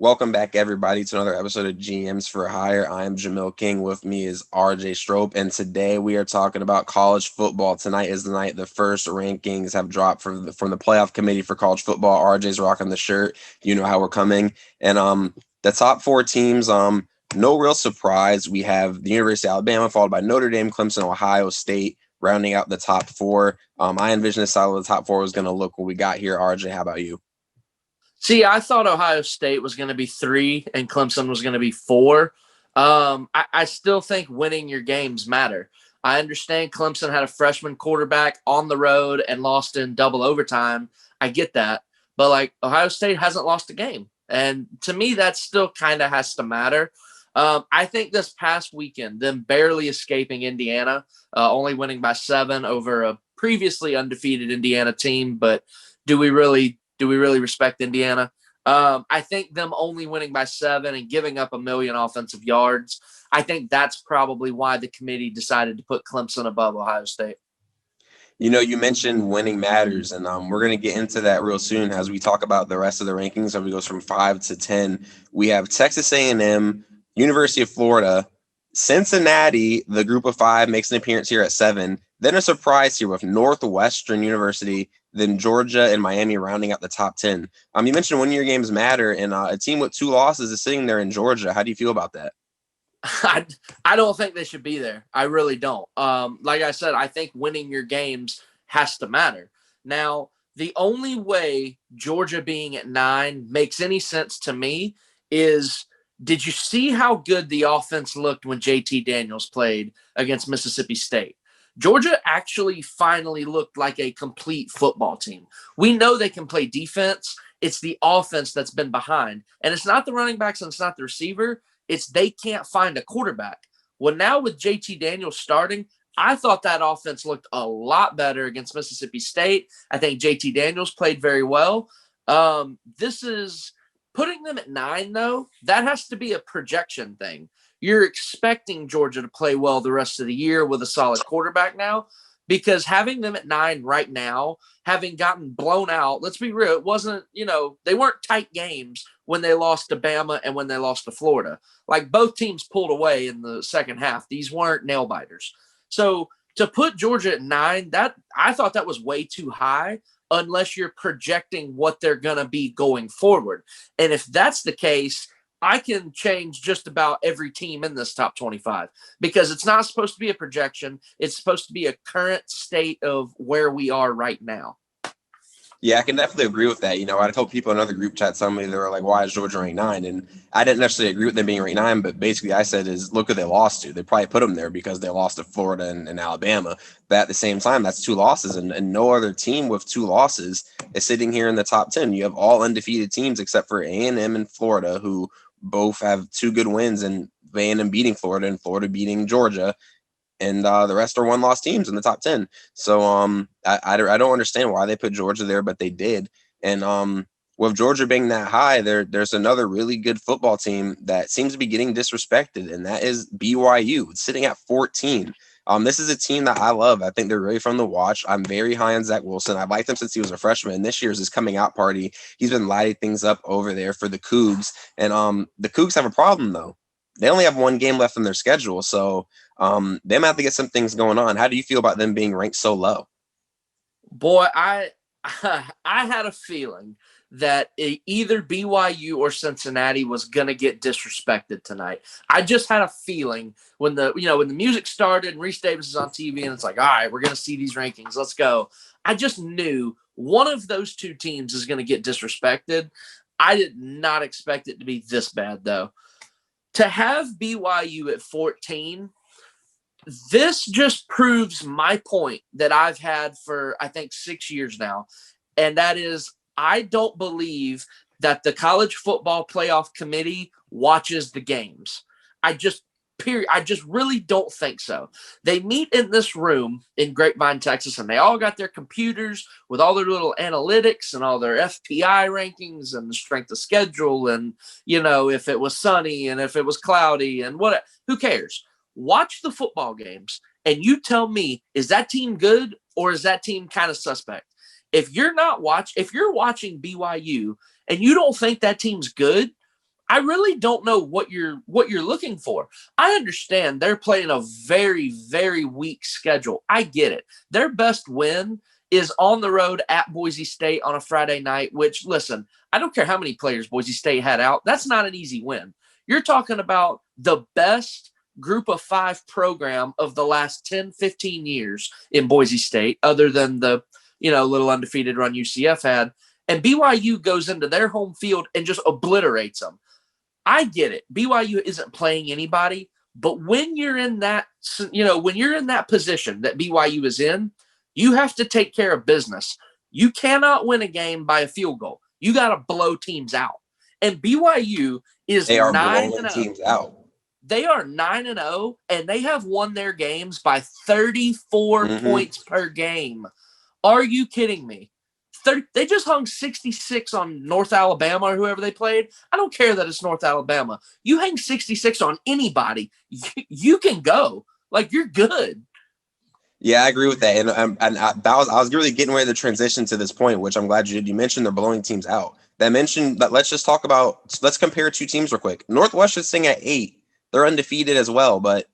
Welcome back, everybody, to another episode of GMs for Hire. I am Jamil King. With me is RJ Strope, and today we are talking about college football. Tonight is the night the first rankings have dropped from the playoff committee for college football. RJ's rocking the shirt. You know how we're coming, and the top four teams. No real surprise. We have the University of Alabama, followed by Notre Dame, Clemson, Ohio State, rounding out the top four. I envision this style of the top four was going to look what we got here. RJ, how about you? See, I thought Ohio State was going to be 3 and Clemson was going to be 4. I still think winning your games matter. I understand Clemson had a freshman quarterback on the road and lost in double overtime. I get that. But, Ohio State hasn't lost a game. And to me, that still kind of has to matter. I think this past weekend, them barely escaping Indiana, only winning by 7 over a previously undefeated Indiana team. But do we really respect Indiana? I think them only winning by 7 and giving up 1 million offensive yards, I think that's probably why the committee decided to put Clemson above Ohio State. You know, you mentioned winning matters, and we're going to get into that real soon as we talk about the rest of the rankings. As we goes from 5 to 10, we have Texas A&M, University of Florida, Cincinnati. The group of 5 makes an appearance here at 7. Then a surprise here with Northwestern University, then Georgia and Miami rounding out the top 10. You mentioned one-year games matter, and a team with 2 losses is sitting there in Georgia. How do you feel about that? I don't think they should be there. I really don't. Like I said, I think winning your games has to matter. Now, the only way Georgia being at 9 makes any sense to me is, did you see how good the offense looked when JT Daniels played against Mississippi State? Georgia actually finally looked like a complete football team. We know they can play defense. It's the offense that's been behind. And it's not the running backs and it's not the receiver. It's they can't find a quarterback. Well, now with JT Daniels starting, I thought that offense looked a lot better against Mississippi State. I think JT Daniels played very well. This is putting them at 9, though. That has to be a projection thing. You're expecting Georgia to play well the rest of the year with a solid quarterback now, because having them at 9 right now, having gotten blown out, let's be real, it wasn't, they weren't tight games when they lost to Bama and when they lost to Florida. Like, both teams pulled away in the second half. These weren't nail biters. So to put Georgia at 9, that I thought that was way too high, unless you're projecting what they're going to be going forward. And if that's the case, I can change just about every team in this top 25, because it's not supposed to be a projection. It's supposed to be a current state of where we are right now. Yeah, I can definitely agree with that. I told people in another group chat, somebody, they were like, why is Georgia ranked 9? And I didn't necessarily agree with them being ranked 9, but basically I said is, look who they lost to. They probably put them there because they lost to Florida and Alabama. But at the same time, that's 2 losses, and no other team with 2 losses is sitting here in the top 10. You have all undefeated teams except for A&M and Florida, who both have 2 good wins, and A&M beating Florida and Florida beating Georgia. And the rest are 1-loss teams in the top 10. So I don't understand why they put Georgia there, but they did. And with Georgia being that high, there's another really good football team that seems to be getting disrespected, and that is BYU. It's sitting at 14. This is a team that I love. I think they're really fun to watch. I'm very high on Zach Wilson. I've liked him since he was a freshman. And this year's his coming out party, he's been lighting things up over there for the Cougs. And the Cougs have a problem, though. They only have 1 game left in their schedule, so they might have to get some things going on. How do you feel about them being ranked so low? Boy, I had a feeling that either BYU or Cincinnati was going to get disrespected tonight. I just had a feeling when the music started and Reese Davis is on TV and it's like, all right, we're going to see these rankings. Let's go. I just knew one of those 2 teams is going to get disrespected. I did not expect it to be this bad, though. To have BYU at 14, this just proves my point that I've had for, I think, 6 years now. And that is, I don't believe that the College Football Playoff Committee watches the games. I just really don't think so. They meet in this room in Grapevine, Texas, and they all got their computers with all their little analytics and all their FPI rankings and the strength of schedule and, if it was sunny and if it was cloudy and what, who cares? Watch the football games and you tell me, is that team good or is that team kind of suspect? If you're watching BYU and you don't think that team's good, I really don't know what you're looking for. I understand they're playing a very, very weak schedule. I get it. Their best win is on the road at Boise State on a Friday night, which, listen, I don't care how many players Boise State had out. That's not an easy win. You're talking about the best group of 5 program of the last 10, 15 years in Boise State, other than the, little undefeated run UCF had. And BYU goes into their home field and just obliterates them. I get it. BYU isn't playing anybody, but when you're in that, when you're in that position that BYU is in, you have to take care of business. You cannot win a game by a field goal. You got to blow teams out. And BYU is 9-0. Teams out. They are 9-0, and they have won their games by 34 points per game. Are you kidding me? They just hung 66 on North Alabama or whoever they played. I don't care that it's North Alabama. You hang 66 on anybody, you can go. Like, you're good. Yeah, I agree with that. And I was really getting ready to transition to this point, which I'm glad you did. You mentioned they're blowing teams out. Let's compare 2 teams real quick. Northwestern's sitting at 8. They're undefeated as well, but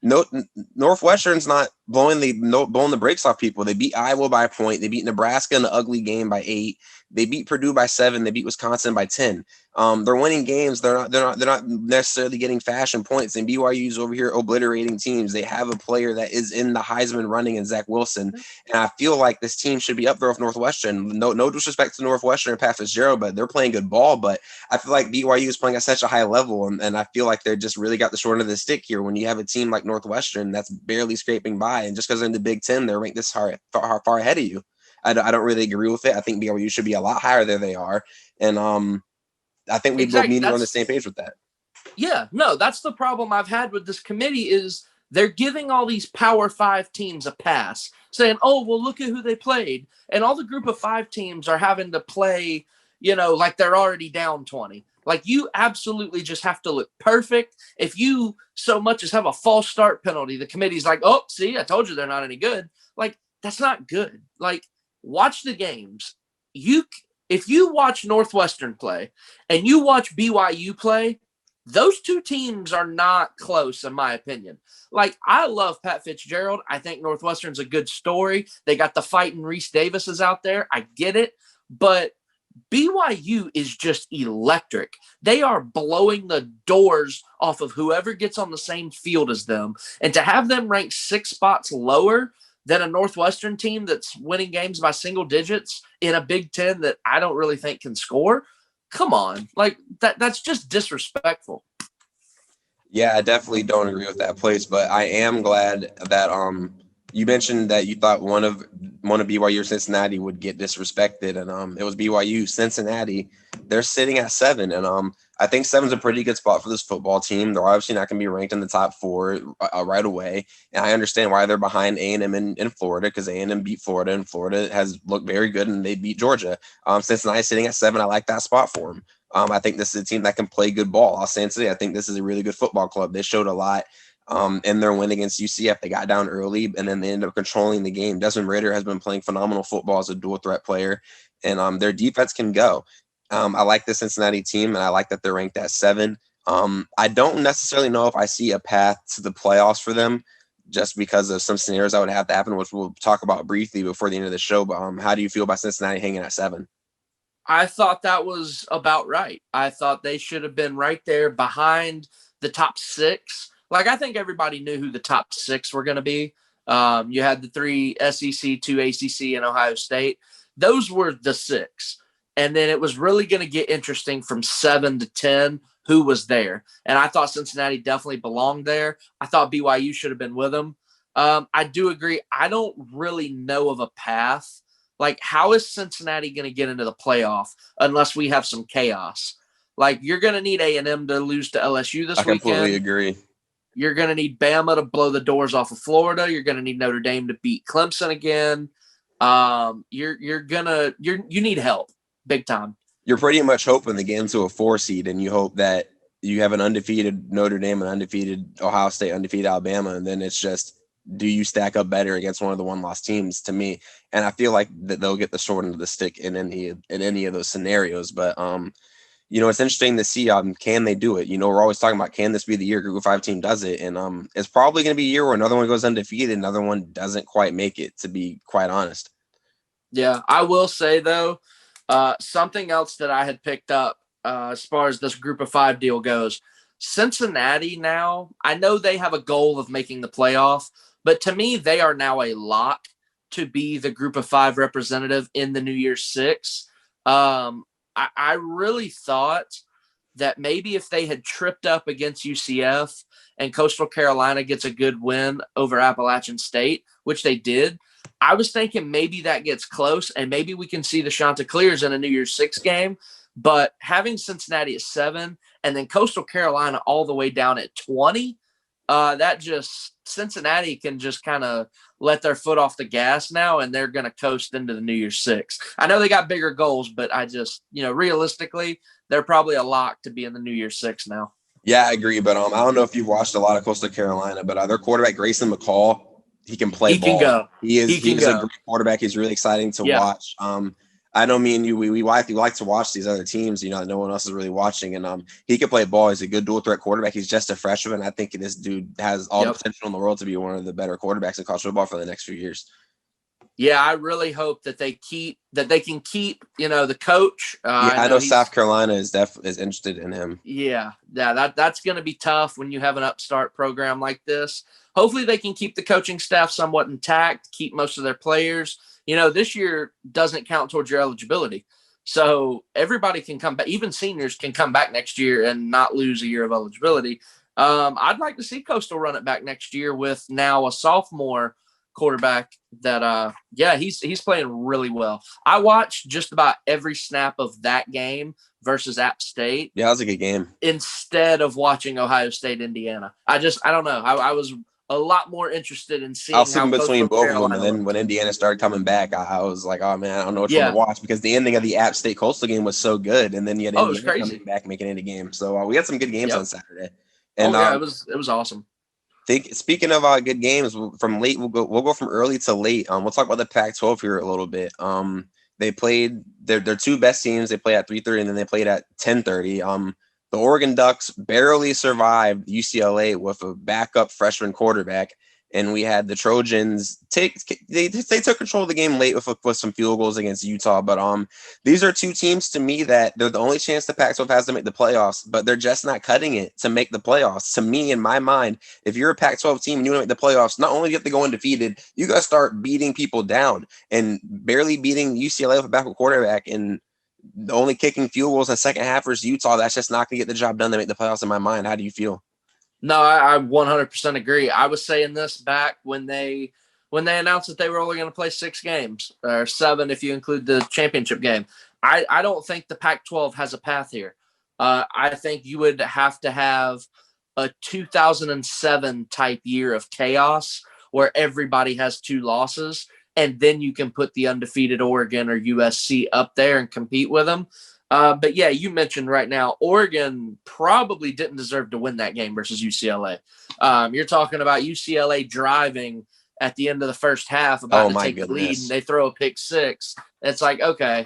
Northwestern's not blowing the brakes off people. They beat Iowa by a point. They beat Nebraska in an ugly game by 8. They beat Purdue by 7. They beat Wisconsin by 10. They're winning games. They're not necessarily getting fashion points. And BYU's over here obliterating teams. They have a player that is in the Heisman running in Zach Wilson, and I feel like this team should be up there with Northwestern. No disrespect to Northwestern and Pat Fitzgerald, but they're playing good ball. But I feel like BYU is playing at such a high level, and I feel like they're just really got the short end of the stick here. When you have a team like Northwestern that's barely scraping by, and just because they're in the Big Ten, they're ranked this far ahead of you. I don't really agree with it. I think BYU should be a lot higher than they are, and I think we both need to be on the same page with that. Yeah, no, that's the problem I've had with this committee is they're giving all these Power 5 teams a pass, saying, oh, well, look at who they played. And all the group of 5 teams are having to play, like they're already down 20. Like, you absolutely just have to look perfect. If you so much as have a false start penalty, the committee's like, oh, see, I told you they're not any good. Like, that's not good. Like, watch the games. If you watch Northwestern play and you watch BYU play, those 2 teams are not close, in my opinion. Like, I love Pat Fitzgerald. I think Northwestern's a good story. They got the fighting Reese Davises out there. I get it. But BYU is just electric. They are blowing the doors off of whoever gets on the same field as them. And to have them ranked 6 spots lower than a Northwestern team that's winning games by single digits in a Big Ten that I don't really think can score. Come on. Like, that's just disrespectful. Yeah, I definitely don't agree with that place, but I am glad that you mentioned that you thought one of BYU or Cincinnati would get disrespected, and it was BYU. Cincinnati, they're sitting at 7, and I think 7's a pretty good spot for this football team. They're obviously not going to be ranked in the top 4 right away, and I understand why they're behind A&M in Florida, because A&M beat Florida, and Florida has looked very good, and they beat Georgia. Cincinnati sitting at 7, I like that spot for them. I think this is a team that can play good ball. I'll say today, I think this is a really good football club. They showed a lot in their win against UCF. They got down early, and then they ended up controlling the game. Desmond Ridder has been playing phenomenal football as a dual threat player, and their defense can go. I like the Cincinnati team, and I like that they're ranked at 7. I don't necessarily know if I see a path to the playoffs for them, just because of some scenarios that would have to happen, which we'll talk about briefly before the end of the show. But how do you feel about Cincinnati hanging at 7? I thought that was about right. I thought they should have been right there behind the top 6. Like, I think everybody knew who the top 6 were going to be. You had the 3 SEC, 2 ACC, and Ohio State. Those were the 6. And then it was really going to get interesting from 7 to 10 who was there. And I thought Cincinnati definitely belonged there. I thought BYU should have been with them. I do agree. I don't really know of a path. Like, how is Cincinnati going to get into the playoff unless we have some chaos? Like, you're going to need A&M to lose to LSU this weekend. I completely agree. You're going to need Bama to blow the doors off of Florida. You're going to need Notre Dame to beat Clemson again. You need help big time. You're pretty much hoping to get into a 4 seed, and you hope that you have an undefeated Notre Dame, an undefeated Ohio State, undefeated Alabama, and then it's just, do you stack up better against one of the 1-loss teams, to me? And I feel like that they'll get the short end of the stick in any of those scenarios. But it's interesting to see can they do it? We're always talking about, can this be the year Group of 5 team does it? And it's probably going to be a year where another one goes undefeated, another one doesn't quite make it, to be quite honest. Yeah, I will say though, something else that I had picked up as far as this Group of 5 deal goes. Cincinnati now, I know they have a goal of making the playoff, but to me, they are now a lock to be the Group of 5 representative in the New Year's Six. I really thought that maybe if they had tripped up against UCF and Coastal Carolina gets a good win over Appalachian State, which they did, I was thinking maybe that gets close and maybe we can see the Chanticleers in a New Year's Six game. But having Cincinnati at 7 and then Coastal Carolina all the way down at 20, Cincinnati can just kind of let their foot off the gas now, and they're going to coast into the New Year's Six. I know they got bigger goals, but I just, realistically, they're probably a lock to be in the New Year's Six now. Yeah, I agree. But I don't know if you've watched a lot of Coastal Carolina, but their quarterback, Grayson McCall, he can play ball. He can go. He is a great quarterback. He's really exciting to watch. I know me and you, we like to watch these other teams, that no one else is really watching. And he can play ball. He's a good dual threat quarterback. He's just a freshman. I think this dude has all the potential in the world to be one of the better quarterbacks in college football for the next few years. Yeah, I really hope that they can keep the coach. I know South Carolina is interested in him. Yeah, that's going to be tough when you have an upstart program like this. Hopefully they can keep the coaching staff somewhat intact, keep most of their players. This year doesn't count towards your eligibility. So everybody can come back. Even seniors can come back next year and not lose a year of eligibility. I'd like to see Coastal run it back next year with now a sophomore quarterback that, he's playing really well. I watched just about every snap of that game versus App State. Yeah, that was a good game. Instead of watching Ohio State, Indiana. I don't know. I was a lot more interested in seeing. I was sitting between both of them, and then when Indiana started coming back, I was like, "Oh man, I don't know which one to watch," because the ending of the App State Coastal game was so good, and then you had Indiana coming back making it a game. So we had some good games on Saturday. And it was awesome. Speaking of good games from late, we'll go from early to late. We'll talk about the Pac-12 here a little bit. They played their two best teams. They played at 3:30, and then they played at 10:30. The Oregon Ducks barely survived UCLA with a backup freshman quarterback, and we had the Trojans they took control of the game late with some field goals against Utah. But these are two teams to me that they're the only chance the Pac-12 has to make the playoffs, but they're just not cutting it to make the playoffs. To me, in my mind, if you're a Pac-12 team and you want to make the playoffs, not only do you have to go undefeated, you got to start beating people down, and barely beating UCLA with a backup quarterback and the only kicking field goals in the second half versus Utah, that's just not going to get the job done to make the playoffs in my mind. How do you feel? No, I 100% agree. I was saying this back when they announced that they were only going to play 6 games, or 7 if you include the championship game. I don't think the Pac-12 has a path here. I think you would have to have a 2007 type year of chaos where everybody has 2 losses, and then you can put the undefeated Oregon or USC up there and compete with them. But yeah, you mentioned right now, Oregon probably didn't deserve to win that game versus UCLA. You're talking about UCLA driving at the end of the first half about to take the lead, and they throw a pick 6. It's like, okay,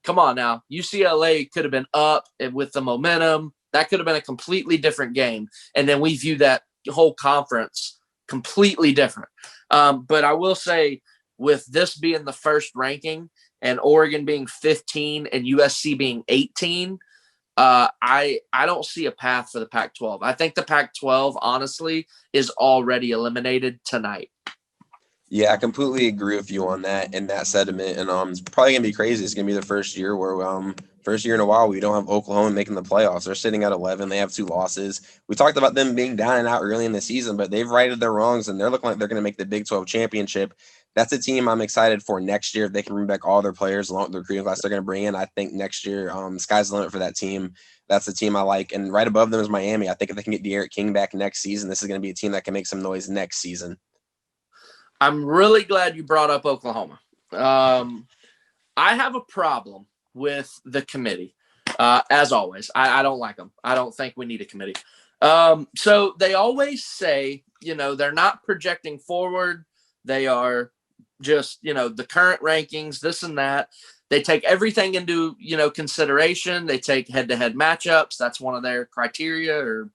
come on now. UCLA could have been up with the momentum. That could have been a completely different game. And then we view that whole conference completely different. But I will say, with this being the first ranking and Oregon being 15 and USC being 18, I don't see a path for the Pac-12. I think the Pac-12, honestly, is already eliminated tonight. Yeah, I completely agree with you on that and that sentiment. And it's probably gonna be crazy. It's gonna be the first year where first year in a while we don't have Oklahoma making the playoffs. They're sitting at 11. They have 2 losses. We talked about them being down and out early in the season, but they've righted their wrongs and they're looking like they're gonna make the Big 12 championship. That's a team I'm excited for next year. If they can bring back all their players along with the recruiting class they're going to bring in, I think next year, sky's the limit for that team. That's the team I like. And right above them is Miami. I think if they can get De'Aaron King back next season, this is going to be a team that can make some noise next season. I'm really glad you brought up Oklahoma. I have a problem with the committee. As always, I don't like them. I don't think we need a committee. So they always say, they're not projecting forward. They are just, the current rankings, this and that. They take everything into, consideration. They take head-to-head matchups. That's one of their criteria or,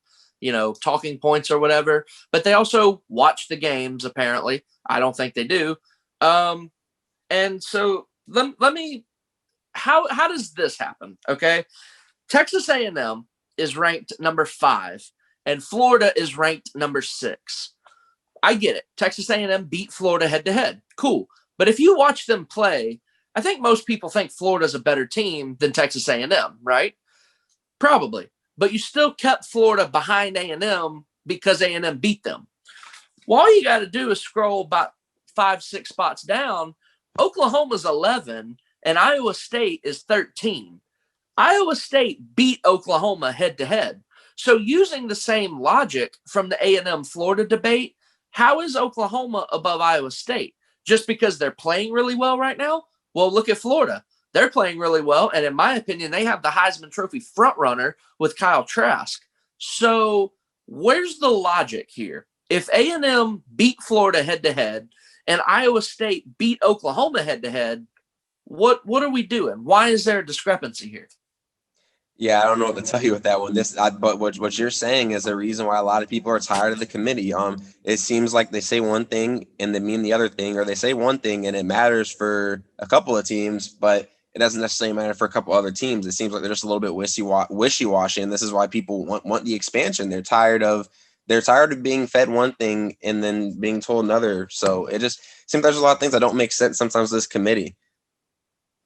talking points or whatever. But they also watch the games, apparently. I don't think they do. And so let me – how does this happen, okay? Texas A&M is ranked number 5, and Florida is ranked number 6. I get it. Texas A&M beat Florida head-to-head. Cool. But if you watch them play, I think most people think Florida's a better team than Texas A&M, right? Probably. But you still kept Florida behind A&M because A&M beat them. Well, all you got to do is scroll about 5-6 spots down. Oklahoma's 11, and Iowa State is 13. Iowa State beat Oklahoma head-to-head. So using the same logic from the A&M Florida debate, how is Oklahoma above Iowa State? Just because they're playing really well right now? Well, look at Florida. They're playing really well, and in my opinion, they have the Heisman Trophy frontrunner with Kyle Trask. So where's the logic here? If A&M beat Florida head-to-head and Iowa State beat Oklahoma head-to-head, what are we doing? Why is there a discrepancy here? Yeah, I don't know what to tell you with that one. But what you're saying is the reason why a lot of people are tired of the committee. It seems like they say one thing and they mean the other thing, or they say one thing and it matters for a couple of teams, but it doesn't necessarily matter for a couple other teams. It seems like they're just a little bit wishy-washy, and this is why people want the expansion. They're tired of being fed one thing and then being told another. So it just seems there's a lot of things that don't make sense sometimes with this committee.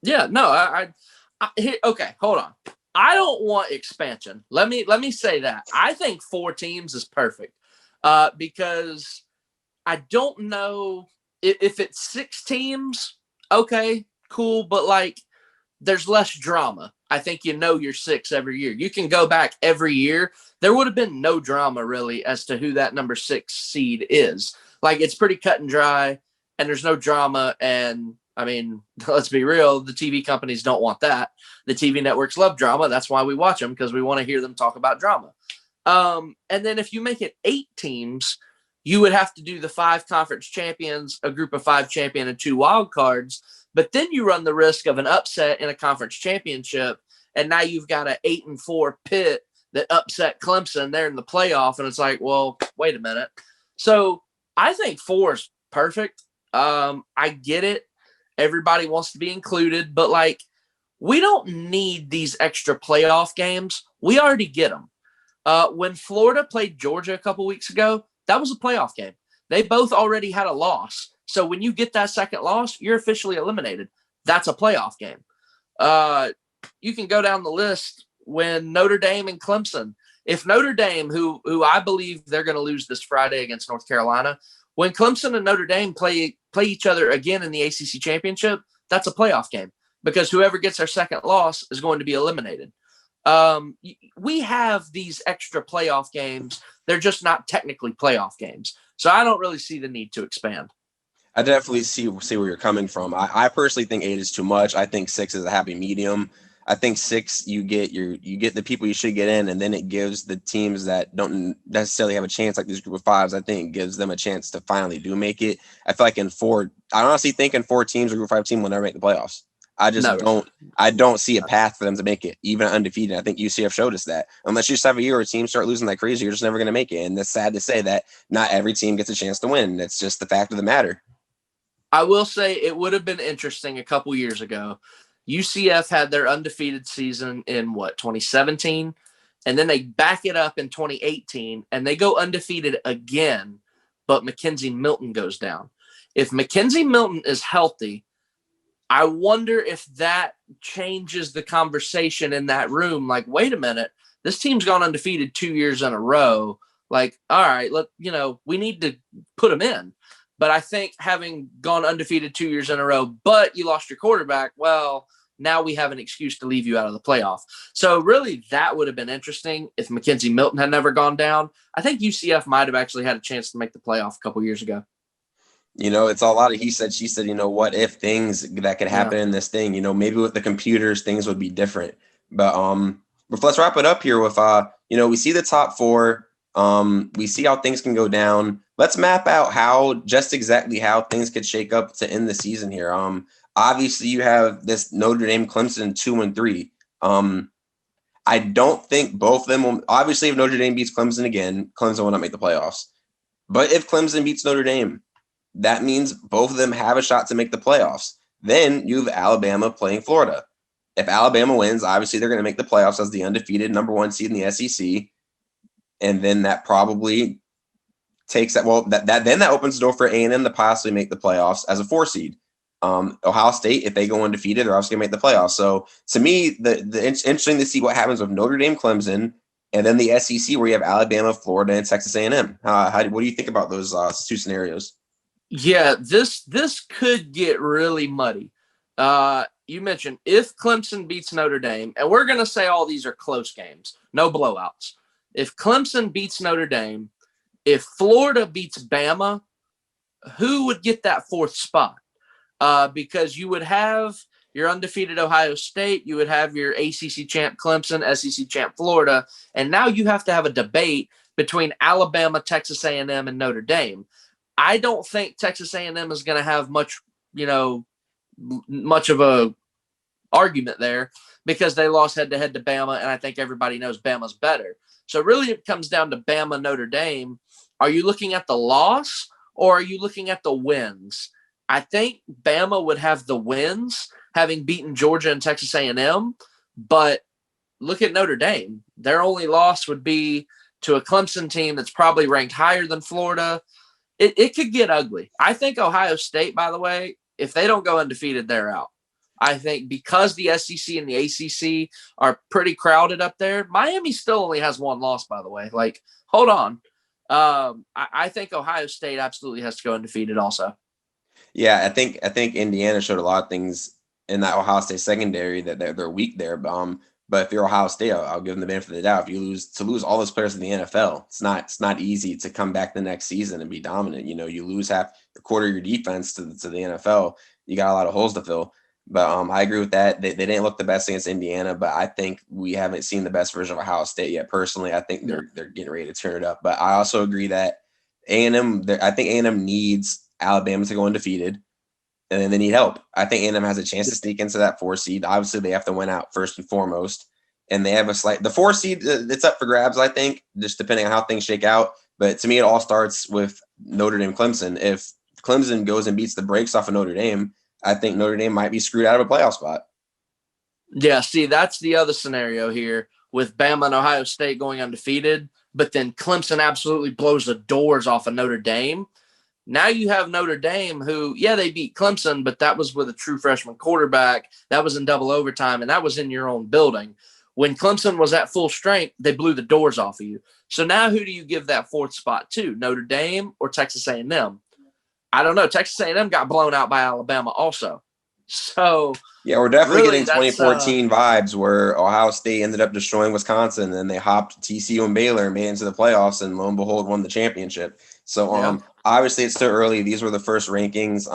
Yeah, no, okay, hold on. I don't want expansion. Let me say that. I think 4 teams is perfect because I don't know if it's 6 teams. Okay, cool, but like there's less drama. I think your 6 every year. You can go back every year. There would have been no drama really as to who that number 6 seed is. Like it's pretty cut and dry, and there's no drama. And I mean, let's be real, the TV companies don't want that. The TV networks love drama. That's why we watch them, because we want to hear them talk about drama. And then if you make it 8 teams, you would have to do the 5 conference champions, a group of 5 champion, and 2 wild cards. But then you run the risk of an upset in a conference championship, and now you've got an 8-4 Pitt that upset Clemson. They're in the playoff, and it's like, well, wait a minute. So I think 4 is perfect. I get it. Everybody wants to be included, but like we don't need these extra playoff games. We already get them. When Florida played Georgia a couple weeks ago, that was a playoff game. They both already had a loss. So when you get that second loss, you're officially eliminated. That's a playoff game. You can go down the list when Notre Dame and Clemson. If Notre Dame, who I believe they're going to lose this Friday against North Carolina, when Clemson and Notre Dame play each other again in the ACC championship, that's a playoff game because whoever gets their second loss is going to be eliminated. We have these extra playoff games. They're just not technically playoff games. So I don't really see the need to expand. I definitely see where you're coming from. I personally think 8 is too much. I think 6 is a happy medium. I think 6 you get the people you should get in, and then it gives the teams that don't necessarily have a chance, like these group of 5s, I think it gives them a chance to finally do make it. I feel like in 4, I honestly think in 4 teams, a group of 5 team will never make the playoffs. I don't see a path for them to make it, even undefeated. I think UCF showed us that. Unless you just have a year where teams start losing like crazy, you're just never going to make it. And it's sad to say that not every team gets a chance to win. That's just the fact of the matter. I will say it would have been interesting a couple years ago. UCF had their undefeated season in 2017, and then they back it up in 2018, and they go undefeated again, but Mackenzie Milton goes down. If Mackenzie Milton is healthy, I wonder if that changes the conversation in that room. Like, wait a minute, this team's gone undefeated 2 years in a row. Like, all right, we need to put them in. But I think having gone undefeated 2 years in a row, but you lost your quarterback, well, now we have an excuse to leave you out of the playoff. So really, that would have been interesting if Mackenzie Milton had never gone down. I think UCF might have actually had a chance to make the playoff a couple years ago. It's a lot of he said, she said, what if things that could happen in this thing, maybe with the computers, things would be different. But let's wrap it up here with, we see the top 4. We see how things can go down. let's map out just exactly how things could shake up to end the season here. Obviously you have this Notre Dame Clemson 2-3. I don't think both of them will. Obviously, if Notre Dame beats Clemson again, Clemson will not make the playoffs. But if Clemson beats Notre Dame, that means both of them have a shot to make the playoffs. Then you have Alabama playing Florida. If Alabama wins, obviously they're going to make the playoffs as the undefeated number 1 seed in the SEC. And then that probably takes that. Well, that opens the door for A&M to possibly make the playoffs as a 4 seed. Ohio State, if they go undefeated, they're also going to make the playoffs. So to me, it's interesting to see what happens with Notre Dame, Clemson, and then the SEC where you have Alabama, Florida, and Texas A&M. What do you think about those 2 scenarios? Yeah, this could get really muddy. You mentioned if Clemson beats Notre Dame, and we're going to say all these are close games, no blowouts. If Clemson beats Notre Dame, if Florida beats Bama, who would get that 4th spot? Because you would have your undefeated Ohio State, you would have your ACC champ Clemson, SEC champ Florida, and now you have to have a debate between Alabama, Texas A&M, and Notre Dame. I don't think Texas A&M is going to have much of a argument there because they lost head-to-head to Bama, and I think everybody knows Bama's better. So really it comes down to Bama, Notre Dame. Are you looking at the loss or are you looking at the wins? I think Bama would have the wins, having beaten Georgia and Texas A&M. But look at Notre Dame. Their only loss would be to a Clemson team that's probably ranked higher than Florida. It could get ugly. I think Ohio State, by the way, if they don't go undefeated, they're out. I think because the SEC and the ACC are pretty crowded up there, Miami still only has 1 loss, by the way. Like, hold on. I think Ohio State absolutely has to go undefeated also. Yeah, I think Indiana showed a lot of things in that Ohio State secondary that they're weak there. But if you're Ohio State, I'll give them the benefit of the doubt. If you lose all those players in the NFL, it's not easy to come back the next season and be dominant. You know, you lose half a quarter of your defense to the NFL. You got a lot of holes to fill. But I agree with that. They didn't look the best against Indiana, but I think we haven't seen the best version of Ohio State yet. Personally, I think they're getting ready to turn it up. But I also agree that A&M. I think A&M needs Alabama to go undefeated, and then they need help. I think A&M has a chance to sneak into that 4 seed. Obviously, they have to win out first and foremost, and they have the 4 seed. It's up for grabs, I think, just depending on how things shake out. But to me, it all starts with Notre Dame, Clemson. If Clemson goes and beats the brakes off of Notre Dame, I think Notre Dame might be screwed out of a playoff spot. Yeah, see, that's the other scenario here with Bama and Ohio State going undefeated, but then Clemson absolutely blows the doors off of Notre Dame. Now you have Notre Dame who, yeah, they beat Clemson, but that was with a true freshman quarterback. That was in double overtime, and that was in your own building. When Clemson was at full strength, they blew the doors off of you. So now who do you give that 4th spot to, Notre Dame or Texas A&M? I don't know. Texas A&M got blown out by Alabama also. So yeah, we're definitely really, getting 2014 vibes where Ohio State ended up destroying Wisconsin, and they hopped TCU and Baylor and made it into the playoffs, and lo and behold, won the championship. So obviously it's still early. These were the first rankings.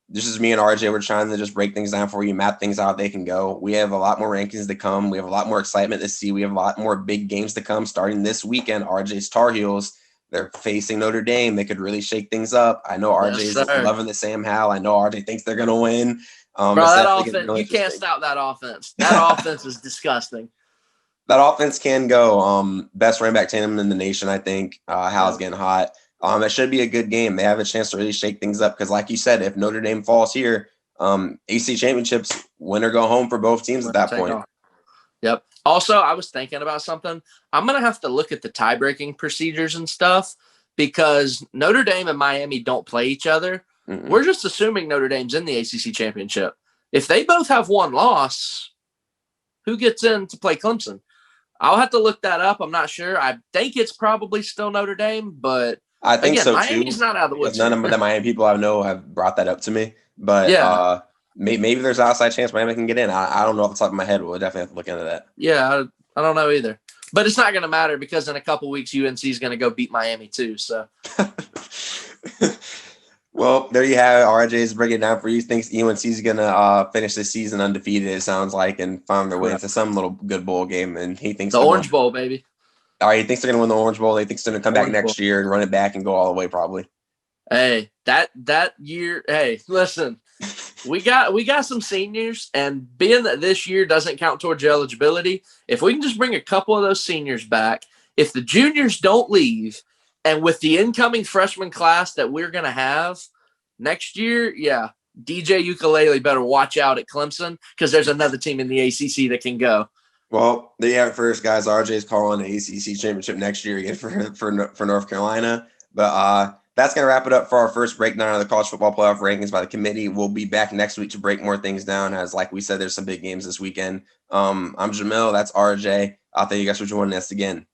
This is me and RJ. We're trying to just break things down for you, map things out. They can go. We have a lot more rankings to come. We have a lot more excitement to see. We have a lot more big games to come starting this weekend. RJ's Tar Heels. They're facing Notre Dame. They could really shake things up. I know RJ's loving the Sam Howell. I know RJ thinks they're going to win. Bro, that offense, you can't stop that offense. That offense is disgusting. That offense can go. Best running back tandem in the nation, I think. Howell's getting hot. It should be a good game. They have a chance to really shake things up because, like you said, if Notre Dame falls here, AC championships, win or go home for both teams at that point. Yep. Also, I was thinking about something. I'm going to have to look at the tie-breaking procedures and stuff because Notre Dame and Miami don't play each other. Mm-mm. We're just assuming Notre Dame's in the ACC championship. If they both have 1 loss, who gets in to play Clemson? I'll have to look that up. I'm not sure. I think it's probably still Notre Dame, but I think again, so Miami's too. not out of the woods. None of the Miami people I know have brought that up to me, but maybe there's an outside chance Miami can get in. I don't know off the top of my head. We'll definitely have to look into that. Yeah, I don't know either. But it's not going to matter because in a couple weeks, UNC is going to go beat Miami too. So, well, there you have it. RJ's breaking it down for you. Thinks UNC is going to finish the season undefeated, it sounds like, and find their way into some little good bowl game. And he thinks the Orange Bowl, baby. He thinks they're going to win the Orange Bowl. He thinks they're going to come back next year and run it back and go all the way probably. Hey, that year. Hey, listen, we got some seniors, and being that this year doesn't count towards your eligibility, if we can just bring a couple of those seniors back, if the juniors don't leave, and with the incoming freshman class that we're going to have next year, yeah, DJ Ukulele better watch out at Clemson because there's another team in the ACC that can go. Well, there you have it first, guys. RJ's calling the ACC championship next year again for North Carolina. But that's going to wrap it up for our first breakdown of the college football playoff rankings by the committee. We'll be back next week to break more things down. As like we said, there's some big games this weekend. I'm Jamil. That's RJ. Thank you guys for joining us again.